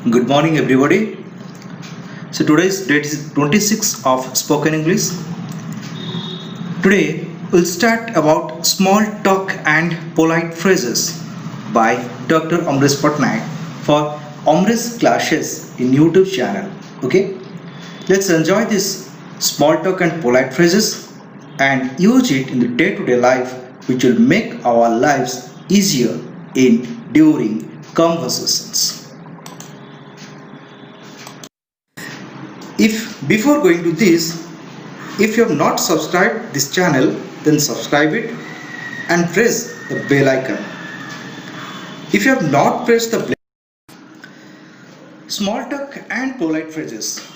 Good morning, everybody. So today's date is 26th of Spoken English. Today we'll start about small talk and polite phrases by Dr. Amresh Patnaik for Amresh Clashes in YouTube channel. Okay, let's enjoy this small talk and polite phrases and use it in the day-to-day life, which will make our lives easier in during conversations. If before going to this, if you have not subscribed this channel, then subscribe it and press the bell icon. If you have not pressed the bell, small talk and polite phrases.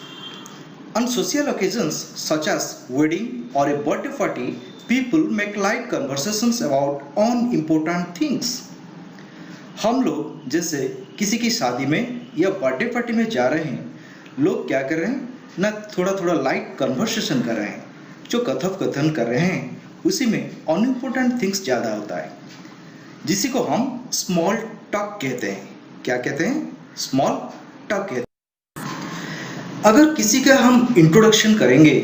On social occasions such as wedding or a birthday party, people make light conversations about unimportant things. हम लोग जैसे किसी की शादी में या birthday party में जा रहे हैं, लोग क्या कर रहे हैं ना, थोड़ा थोड़ा लाइट कन्वर्सेशन कर रहे हैं, जो कथन कर रहे हैं उसी में अनइम्पोर्टेंट थिंग्स ज़्यादा होता है, जिसी को हम स्मॉल टॉक कहते हैं. क्या कहते हैं? स्मॉल टॉक कहते हैं. अगर किसी का हम इंट्रोडक्शन करेंगे,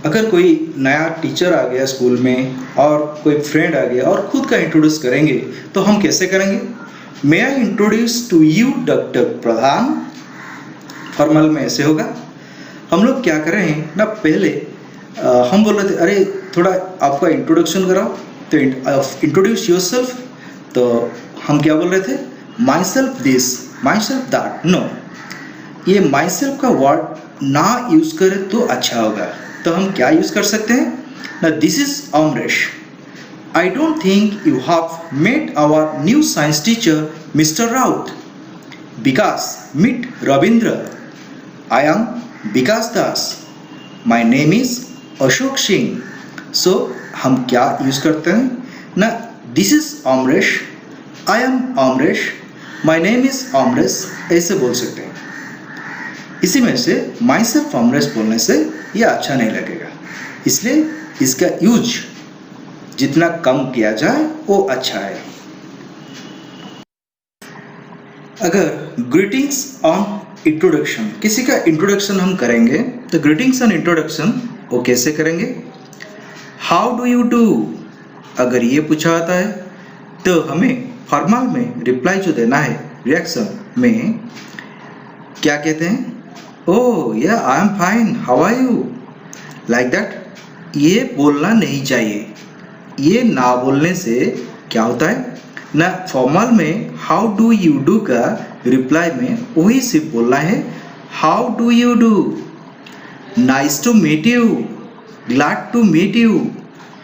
अगर कोई नया टीचर आ गया स्कूल में और कोई फ्रेंड आ गया और खुद का इंट्रोड्यूस करेंगे, तो हम कैसे करेंगे? May I introduce to you doctor Pradhan. Formal में ऐसे होगा. हम लोग क्या कर रहे हैं ना, पहले हम बोल रहे थे अरे थोड़ा आपका इंट्रोडक्शन कराओ, तो इंट्रोड्यूस योरसेल्फ. तो हम क्या बोल रहे थे? Myself this, myself that. No, ये माई सेल्फ का वर्ड ना यूज़ करें तो अच्छा होगा. तो हम क्या यूज़ कर सकते हैं ना, this is Amresh. I don't think you have met our new science teacher, Mr. Raut. Vikas, meet Ravindra. I am Vikas Das. My name is Ashok Singh. So हम क्या यूज़ करते हैं ना, this is Amresh, I am Amresh, my name is Amresh, ऐसे बोल सकते हैं. इसी में से माई सेल्फ अमरेश बोलने से यह अच्छा नहीं लगेगा, इसलिए इसका यूज जितना कम किया जाए वो अच्छा है. अगर ग्रीटिंग्स ऑन इंट्रोडक्शन, किसी का इंट्रोडक्शन हम करेंगे, तो ग्रीटिंग्स ऑन इंट्रोडक्शन वो कैसे करेंगे? How do you do. अगर ये पूछा जाता है तो हमें फॉर्मल में रिप्लाई जो देना है, रिएक्शन में क्या कहते हैं? Oh yeah I am fine, how are you, like that. ये बोलना नहीं चाहिए. ये ना बोलने से क्या होता है ना, फॉर्मल में हाउ डू यू डू का रिप्लाई में वही सिर्फ बोलना है how do you do, nice to meet you, glad to meet you,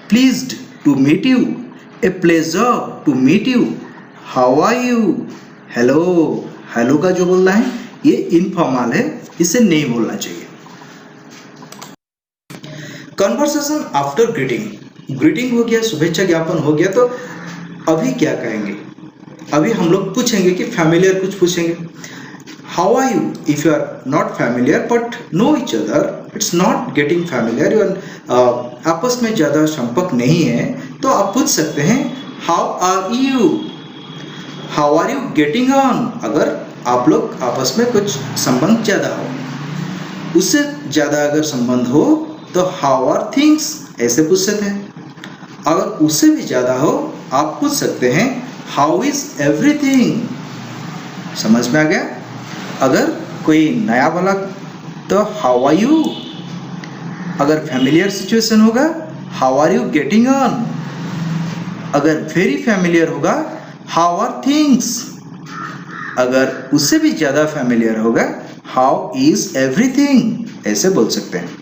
pleased to meet you, a pleasure to meet you, how are you, hello. Hello का जो बोलना है ये इनफॉर्मल है, इसे नहीं बोलना चाहिए. Conversation after greeting. ग्रीटिंग हो गया, शुभेच्छा ज्ञापन हो गया, तो अभी क्या कहेंगे? अभी हम लोग पूछेंगे कि फैमिलियर कुछ पूछेंगे. How are you. If you are not familiar but know each other, it's not getting familiar, you आपस में ज़्यादा संपर्क नहीं है, तो आप पूछ सकते हैं how are you. How are you getting on. अगर आप लोग आपस में कुछ संबंध ज़्यादा हो, उससे ज़्यादा अगर संबंध हो तो हाउ आर थिंग्स ऐसे पूछ सकते हैं. अगर उससे भी ज़्यादा हो आप पूछ सकते हैं हाउ इज एवरीथिंग. समझ में आ गया? अगर कोई नया वाला तो हाउ आर यू. अगर फैमिलियर सिचुएशन होगा how are you getting on. अगर वेरी फैमिलियर होगा हाउ आर थिंग्स. अगर उससे भी ज़्यादा फैमिलियर होगा हाउ इज एवरीथिंग, ऐसे बोल सकते हैं.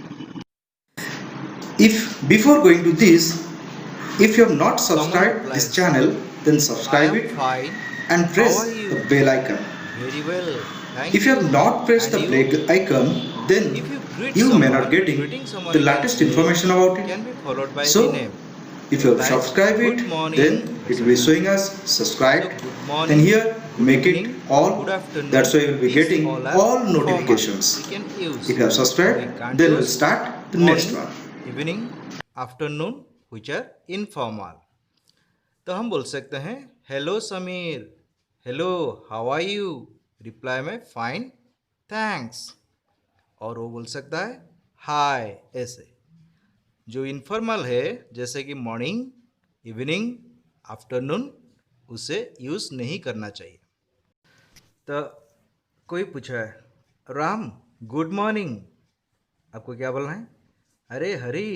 If before going to this, if you have not subscribed this channel, then subscribe it Fine. and press How are you? the bell icon. Very well. Thank If you have not pressed the And bell icon, then If you greet you may someone, not getting greeting someone the in latest English information about it. can be followed by So, the name. if you have Like, subscribed good it, morning. then it will be showing us subscribed. So, good morning, Then here make it evening, all. good afternoon. That's why you will be These getting all are all formal. notifications. We can use. If you have We subscribed, can't then we'll use start the morning, next one. Evening, afternoon, which are informal. तो हम बोल सकते हैं hello Sameer, hello how are you, reply में fine thanks, और वो बोल सकता है हाय ऐसे। जो इनफॉर्मल है जैसे कि मॉर्निंग, इवनिंग, आफ्टरनून, उसे यूज़ नहीं करना चाहिए। तो कोई पूछा है राम गुड मॉर्निंग, आपको क्या बोलना है? अरे हरी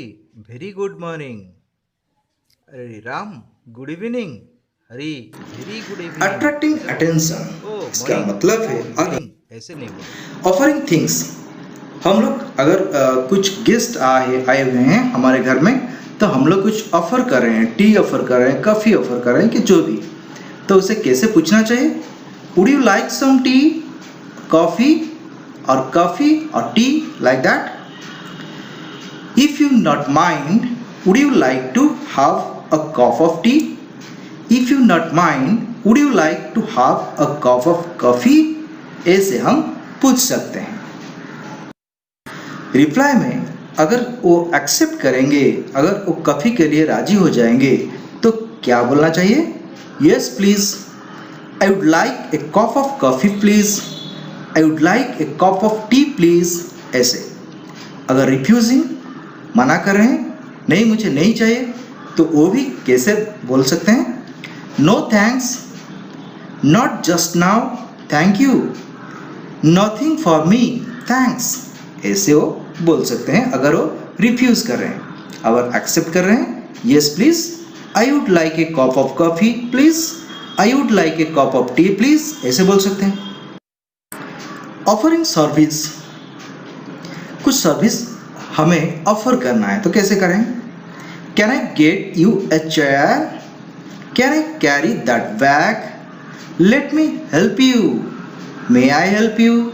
वेरी गुड मॉर्निंग। अरे Ram good evening, Hari very good evening. Attracting attention, oh इसका मॉर्निंग, मतलब है ओ इवनिंग, ऐसे नहीं बोले। Offering things. हम लोग अगर कुछ गेस्ट आए हुए हैं हमारे घर में, तो हम लोग कुछ ऑफर कर रहे हैं, टी ऑफर कर रहे हैं, कॉफ़ी ऑफर कर रहे हैं, कि जो भी, तो उसे कैसे पूछना चाहिए? Would you like some tea, coffee, और कॉफ़ी और tea, like that. If you not mind, would you like to have a cup of tea? If you not mind, would you like to have a cup of coffee? ऐसे हम पूछ सकते हैं। Reply में अगर वो accept करेंगे, अगर वो कॉफ़ी के लिए राजी हो जाएंगे, तो क्या बोलना चाहिए? Yes please, I would like a cup of coffee please, I would like a cup of T please, ऐसे। अगर रिफ्यूजिंग, मना कर रहे हैं, नहीं मुझे नहीं चाहिए, तो वो भी कैसे बोल सकते हैं? No thanks, not just now, thank you, nothing for me, thanks, ऐसे वो बोल सकते हैं अगर वो रिफ्यूज़ कर रहे हैं। अगर एक्सेप्ट कर रहे हैं, yes please, I would like a cup of coffee please, I would like a cup of T please, ऐसे बोल सकते हैं। ऑफरिंग सर्विस, कुछ सर्विस हमें ऑफर करना है, तो कैसे करें? Can I get you a chair, can I carry that bag, let me help you, may I help you.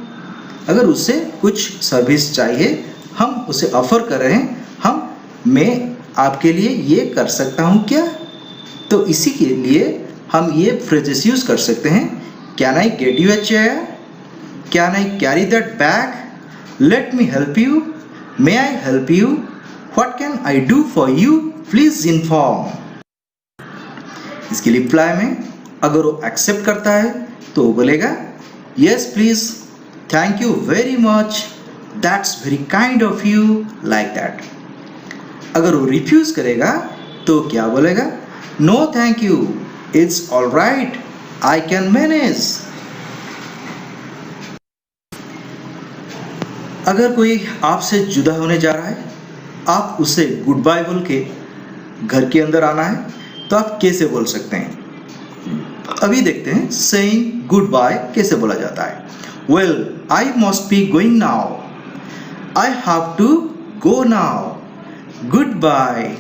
अगर उससे कुछ सर्विस चाहिए, हम उसे ऑफर कर रहे हैं, मैं आपके लिए ये कर सकता हूँ क्या? तो इसी के लिए हम ये फ्रेजेस यूज़ कर सकते हैं। Can I get you a chair, can I carry that bag, let me help you, may I help you, what can I do for you, please inform. इसके रिप्लाई में अगर वो एक्सेप्ट करता है तो वो बोलेगा yes please, thank you very much, that's very kind of you, like that. अगर वो रिफ्यूज़ करेगा तो क्या बोलेगा? No thank you, it's all right, I can manage. अगर कोई आपसे जुदा होने जा रहा है, आप उसे गुड बाय बोल के घर के अंदर आना है, तो आप कैसे बोल सकते हैं? अभी देखते हैं सेइंग गुड बाय कैसे बोला जाता है। Well I must be going now, I have to go now, good bye.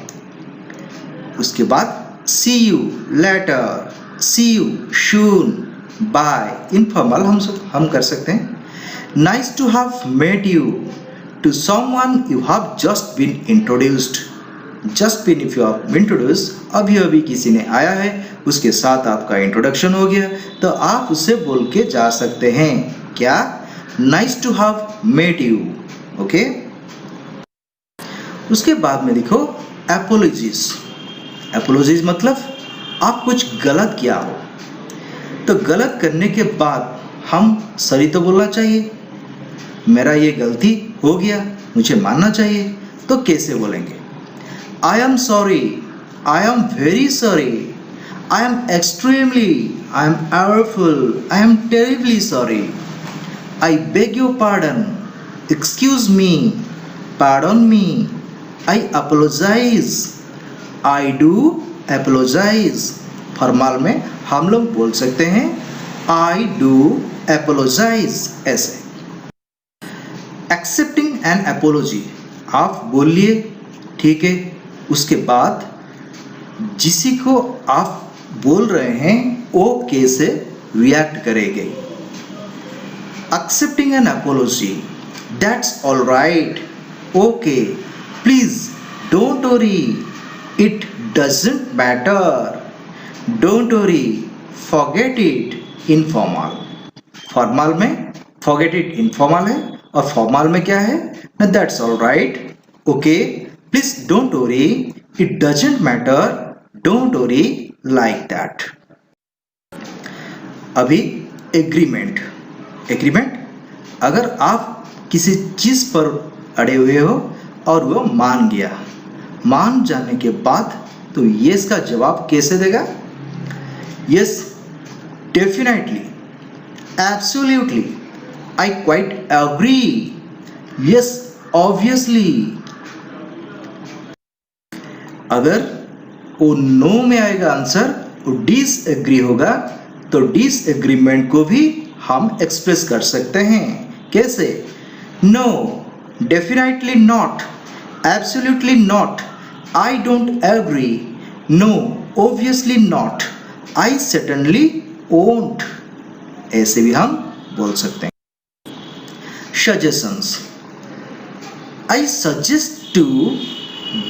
उसके बाद see you later, see you soon, bye. Informal हम कर सकते हैं nice to have met you, to someone you have just been introduced. Just been if you have introduced, अभी अभी किसी ने आया है, उसके साथ आपका इंट्रोडक्शन हो गया, तो आप उसे बोल के जा सकते हैं क्या? Nice to have met you. Okay, उसके बाद में लिखो एपोलॉजीज। एपोलॉजीज मतलब आप कुछ गलत किया हो, तो गलत करने के बाद हम सॉरी तो बोलना चाहिए, मेरा ये गलती हो गया, मुझे मानना चाहिए। तो कैसे बोलेंगे? I am sorry, I am very sorry, I am extremely, I am awful, I am terribly sorry, I beg your pardon, excuse me, pardon me, I apologize, I do apologize. Formal में हम लोग बोल सकते हैं I do apologize, ऐसे। Accepting an apology, आप बोलिए ठीक है, उसके बाद जिसी को आप बोल रहे हैं वो कैसे रिएक्ट करेंगे। Accepting an apology, that's all right, okay, please don't worry, it doesn't matter, don't worry, forget it, informal. Formal में फॉरगेट इट इनफॉर्मल है, और फॉर्मल में क्या है? That's all right, okay, please don't worry, it doesn't matter, don't worry, like that. अभी agreement, agreement, अगर आप किसी चीज पर अड़े हुए हो और वो मान गया, मान जाने के बाद तो यस का जवाब कैसे देगा? Yes, definitely, absolutely, I quite agree, yes, obviously. अगर वो नो में आएगा आंसर, वो डिसएग्री होगा, तो डिसएग्रीमेंट को भी हम एक्सप्रेस कर सकते हैं। कैसे? No, definitely not, absolutely not, I don't agree, no, obviously not, I certainly won't, ऐसे भी हम बोल सकते हैं। Suggestions, I suggest to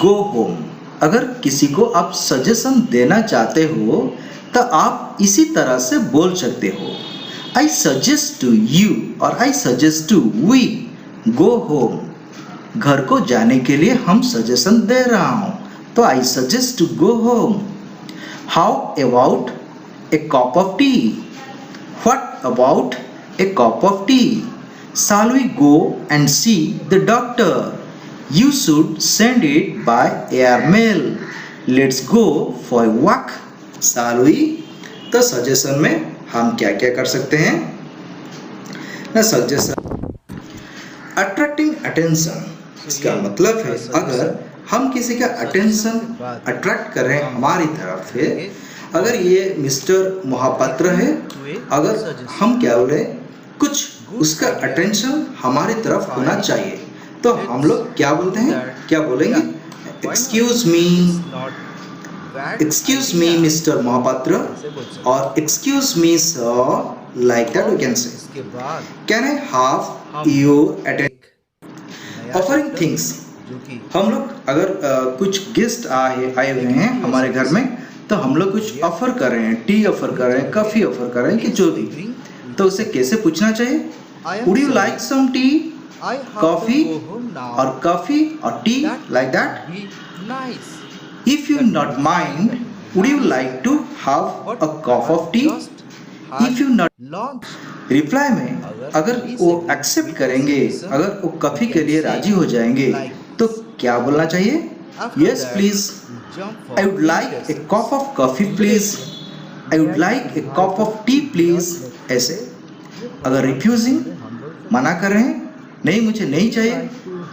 go home. अगर किसी को आप सजेशन देना चाहते हो तो आप इसी तरह से बोल सकते हो, आई सजेस्ट टू यू और I suggest to we go home. घर को जाने के लिए हम सजेशन दे रहा हूं, तो I suggest to go home. How about a cup of tea? What about a cup of tea? Shall we go and see the doctor? You should send it by airmail. Let's go for a walk. Shall we? तो suggestion में हम क्या क्या कर सकते हैं ना? Suggestion, attracting attention, इसका मतलब है अगर हम किसी का अटेंशन अट्रैक्ट कर रहे हैं हमारी तरफ से, अगर ये मिस्टर महापात्र है, अगर हम क्या बोल रहे हैं, कुछ उसका अटेंशन हमारी तरफ होना चाहिए, तो हम लोग क्या बोलते हैं, क्या बोलेंगे? एक्सक्यूज मी मिस्टर महापात्र, और excuse me sir, like that we can say. Can I have your attention? Offering things, हम लोग अगर कुछ गेस्ट आए हुए हैं हमारे घर में, तो हम लोग कुछ ऑफर कर रहे हैं, टी ऑफर कर रहे हैं, कॉफी ऑफर कर रहे हैं, कि जो भी, तो उसे कैसे पूछना चाहिए? Would you like some tea? Coffee or coffee or tea, like that? If you not mind, would you like to have a cup of tea? If you not, reply में अगर वो एक्सेप्ट करेंगे, अगर वो कॉफी के लिए राजी हो जाएंगे, तो क्या बोलना चाहिए? Yes please, I would like a cup of coffee please, I would like a cup of tea please, ऐसे। अगर रिफ्यूजिंग, मना कर रहे हैं, नहीं मुझे नहीं चाहिए,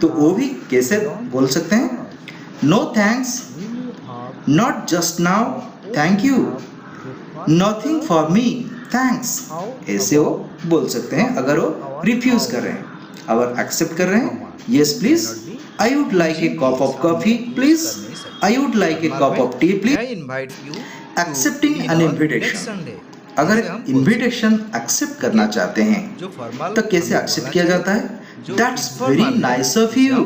तो वो भी कैसे बोल सकते हैं? No thanks, not just now, thank you, nothing for me, thanks, ऐसे वो बोल सकते हैं अगर वो रिफ्यूज कर रहे हैं। अगर एक्सेप्ट कर रहे हैं, yes please, I would like a cup of coffee please, I would like a cup of tea please. Accepting an invitation, अगर इन्विटेशन एक्सेप्ट करना चाहते हैं तो कैसे एक्सेप्ट किया जाता है? That's very nice of you,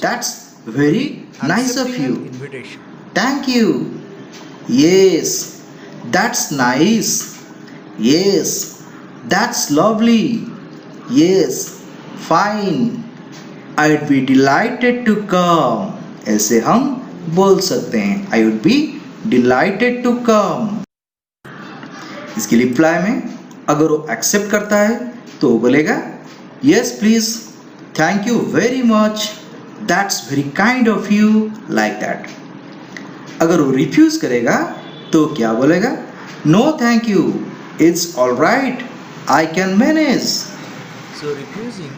that's very nice of you, thank you, yes, that's nice, yes, that's lovely, yes, fine, I would be delighted to come, ऐसे हम बोल सकते हैं, I would be delighted to come. इसकी reply में अगर वो accept करता है तो वो बोलेगा yes please, thank you very much, that's very kind of you, like that. अगर वो रिफ्यूज करेगा तो क्या बोलेगा? No thank you, it's all right, I can manage. So refusing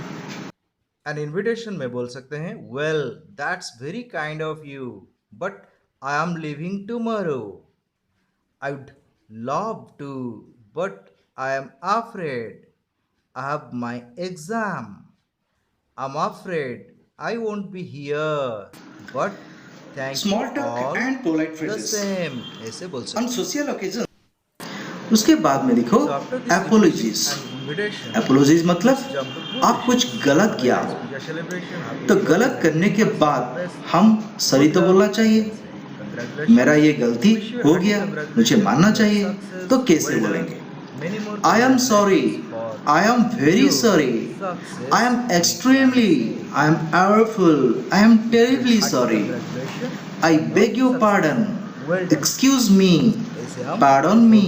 an invitation में बोल सकते हैं, well that's very kind of you, but I am leaving tomorrow, I would love to, but I am afraid. I have my exam. I'm afraid I won't be here. But thank Small you talk all and polite the phrases. same. ऐसे बोल सकते On social occasion, उसके बाद में लिखो apologies. apologies मतलब आप कुछ गलत किया हो, तो गलत करने के बाद हम सॉरी तो बोलना चाहिए, मेरा ये गलती हो गया, मुझे मानना चाहिए, तो कैसे बोलेंगे? I am sorry, I am very sorry, I am extremely, I am awful, I am terribly sorry, I beg your pardon, excuse me, pardon me,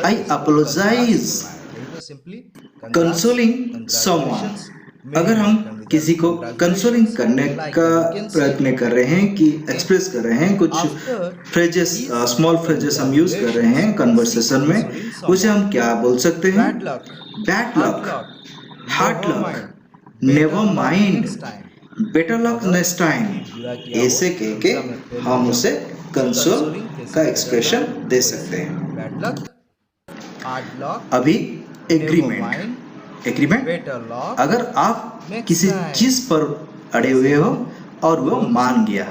I apologize, simply consoling someone, अगर हम किसी को कंसोलिंग करने का प्रयत्न कर रहे हैं कि एक्सप्रेस कर रहे हैं, कुछ फ्रेजेस, स्मॉल फ्रेजेस हम यूज कर रहे हैं कन्वर्सेशन में, उसे हम क्या बोल सकते हैं? Bad luck, bad luck, hard luck, never mind, better luck next time, ऐसे कह के हम उसे कंसोल का एक्सप्रेशन दे सकते हैं। बैड लक, हार्ड लक, अभी एग्रीमेंट, एग्रीमेंट, बेटर लक, अगर आप किसी चीज पर अड़े हुए हो और वो मान गया,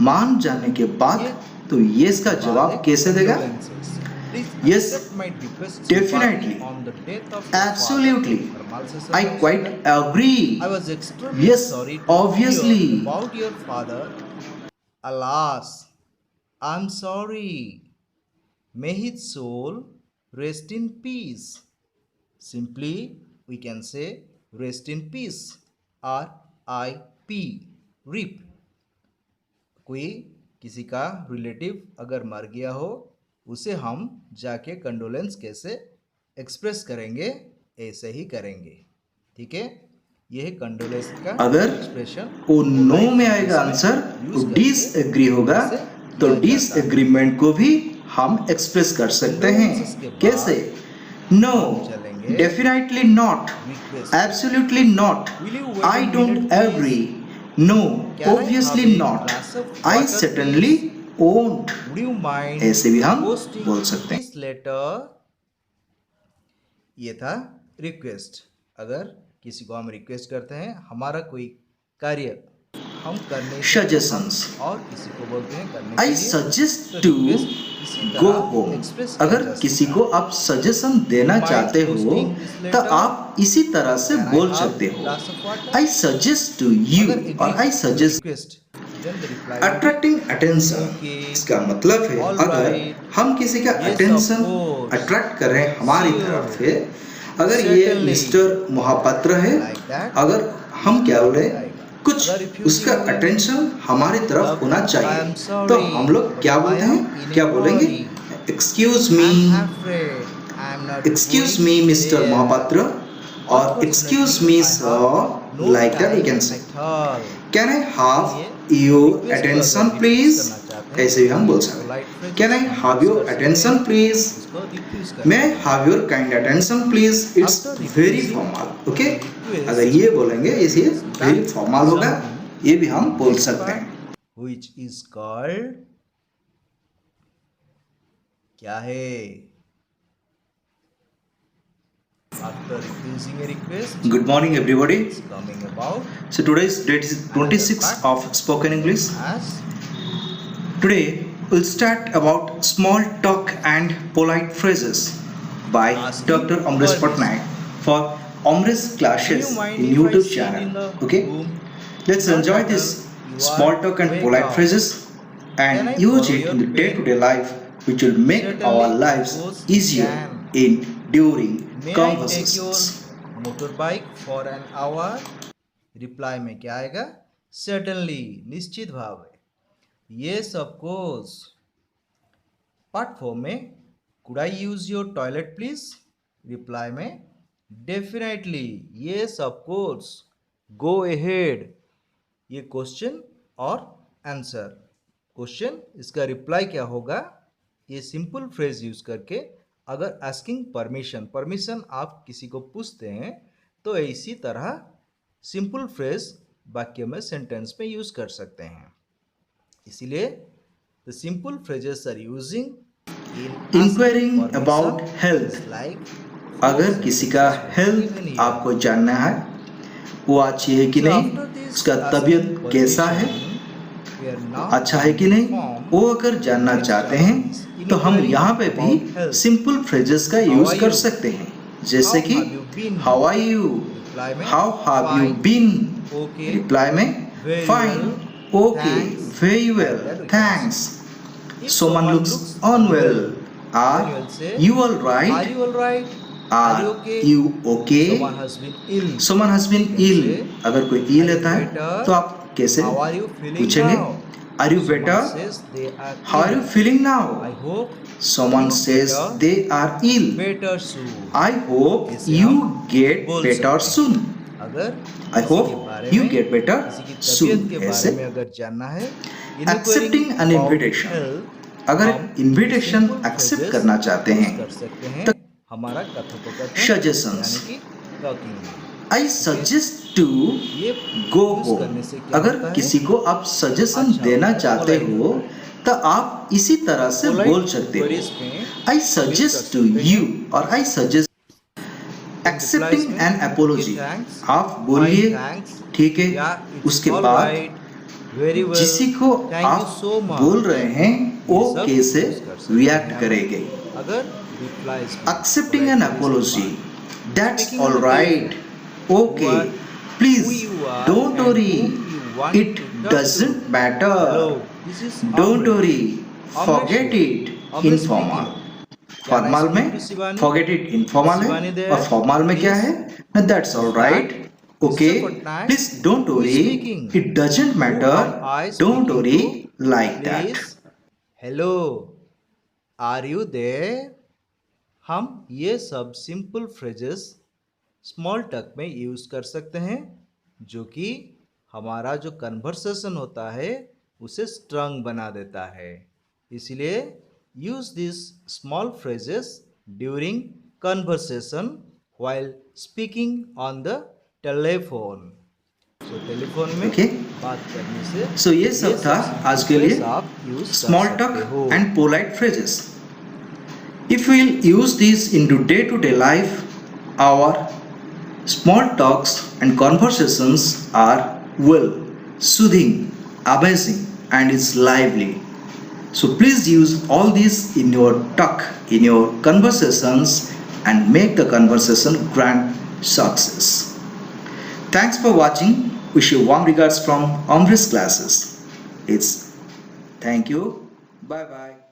मान जाने के बाद तो यस का जवाब कैसे देगा? Yes, definitely, absolutely, I quite agree, I was extremely yes, sorry to obviously, hear about your father. Alas, I'm sorry. May his soul rest in peace. Simply, we can say rest in peace. R-I-P. RIP. कोई किसी का relative अगर मर गया हो, उसे हम जाके कंडोलेंस कैसे एक्सप्रेस करेंगे, ऐसे ही करेंगे। ठीक है, यह है कंडोलेंस का अगर एक्सप्रेशन। वो नो में आएगा आंसर, वो डिस एग्री होगा, तो डिस एग्रीमेंट को भी हम एक्सप्रेस कर सकते हैं। कैसे? No, definitely not, absolutely not, I don't agree, no, obviously not, I certainly won't, Would you mind ऐसे भी हम posting बोल सकते हैं। this letter? ये था रिक्वेस्ट। अगर किसी को हम रिक्वेस्ट करते हैं, हमारा कोई कार्य हम करने सजेशंस, और किसी को बोलते हैं करने के आई लिए, सजेस्ट तो टू request इसी तरह गो होम, express किया अगर जा सकता किसी है। को आप सजेशन देना Mind चाहते हो posting this तो letter? आप इसी तरह से Can I बोल have सकते a हो, glass of water? I suggest to you अगर agree और I to suggest. request, then the reply will be attracting attention, Okay, इसका मतलब है all अगर right, हम किसी का yes, of attention course, attract कर रहे हैं हमारी sure, तरफ है, अगर ये certainly, मिस्टर महापात्र है, like that, अगर हम क्या बोले, आएगा। कुछ अगर refusing उसका बोले, अटेंशन हमारी तरफ तब होना I am चाहिए, sorry, तो हम लोग क्या but बोलते I am हैं, in क्या a बोलेंगे? hurry. Excuse me, I'm afraid I'm not excuse going me mister there. Mahapatra, और excuse me sir, like that we can say. Can I have your attention please, ऐसे भी हम बोल सकते हैं। Can I have your attention please, may I have your kind attention please, it's very formal. Okay, अगर ये बोलेंगे इसलिए वेरी फॉर्मल होगा, ये भी हम बोल सकते हैं। Which is called क्या है? After refusing a request, Good morning everybody. it's coming about So today's date is 26th of spoken English. as Today we'll start about small talk and polite phrases by Asking Dr. Amresh for Patnaik for Amresh classes Do you mind in if I YouTube sit in channel. the Okay, room? let's Not enjoy better, this you small are talk and way polite down. phrases Can I and use borrow it your in the pen? day-to-day life, which will make Certainly, our of lives course you easier can. in during May I take your conversations. motorbike for an hour? Reply में क्या आएगा? Certainly, निश्चित भाव है। Yes, of course. Part 4 में could I use your toilet please? Reply में definitely, yes, of course. Go ahead. ये question और आंसर। क्वेश्चन, इसका रिप्लाई क्या होगा? ये सिंपल फ्रेज यूज करके अगर आस्किंग परमिशन आप किसी को पूछते हैं तो इसी तरह सिंपल फ्रेज वाक्य में, सेंटेंस में यूज कर सकते हैं। इसीलिए the simple phrases are using in Inquiring about health. लाइक अगर किसी का हेल्थ आपको जानना है, वो अच्छी है कि नहीं, उसका तबीयत कैसा है, अच्छा है कि नहीं, वो अगर जानना चाहते हैं तो हम यहाँ पे भी सिंपल फ्रेजेस का यूज कर सकते हैं, जैसे कि how are you, how have you been, reply में fine, okay, very well, thanks, someone looks unwell, are you all right, are you okay, someone has been ill, अगर कोई ill रहता है तो आप कैसे पूछेंगे? Are you Someone better? says they are How are you ill. feeling I now? hope Someone you says better they are ill. better soon. I hope इसे you हम get बोल better सकते हैं soon. अगर I किसी के hope बारे you में get better किसी की soon. तबीयत के बारे ऐसे में अगर जानना है accepting inquiring an about invitation. health अगर हम invitation simple accept phrases करना चाहते यूज हैं कर सकते हैं तो हमारा कथोपकथन suggestions. यानी कि टॉकिंग में I ओके suggest to ये go यूज home. करने से क्या अगर होता है किसी को आप सजेशन अच्छा देना होता है चाहते पोलाइट हो होता है तो आप इसी तरह से बोल पोलाइट सकते इंक्वायरीज हो में I हम यूज कर suggest to सकते you हैं और I suggest in replies accepting में an ओके apology. थैंक्स आप फाइन बोलिए थैंक्स ठीक है, या इट्स उसके ऑल बाद राइट वेरी वेल जिसी को थैंक यू आप सो बोल मच रहे हैं ये ओके सब से यूज कर सकते हैं रिएक्ट हम करेंगे. अगर रिप्लाईज में Accepting पोलाइट an क्वेरीज के apology. बाद That's speaking all on the right. Telephone Okay. who Please you are don't and worry. whom you want It to talk to. doesn't matter. Hello, this is Don't Amrish. worry. Amrish Forget here. it. Amrish Informal. speaking. Can I formal speak में to Shivani? forget it Is informal है Shivani और there? Formal में क्या Please. है? That's all Who's right. that? Mr. Okay. Patnaik? Please don't Who is worry. speaking? It doesn't Who matter. am I Don't speaking worry to? like that. Please. Hello. Are you there? हम ये सब simple phrases small talk में use कर सकते हैं जो कि हमारा जो कन्वर्सेशन होता है उसे स्ट्रॉन्ग बना देता है इसलिए use this small phrases during conversation while speaking on the telephone so telephone में Okay. बात करने से So ये सब था आज के लिए आप यूज कर small talk सकते हो and polite phrases. If we'll use these into day-to-day life, our small talks and conversations are well, soothing, amazing, and it's lively. So please use all these in your talk, in your conversations, and make the conversation grand success. Thanks for watching. Wish you warm regards from Amrish Classes. It's thank you. Bye bye.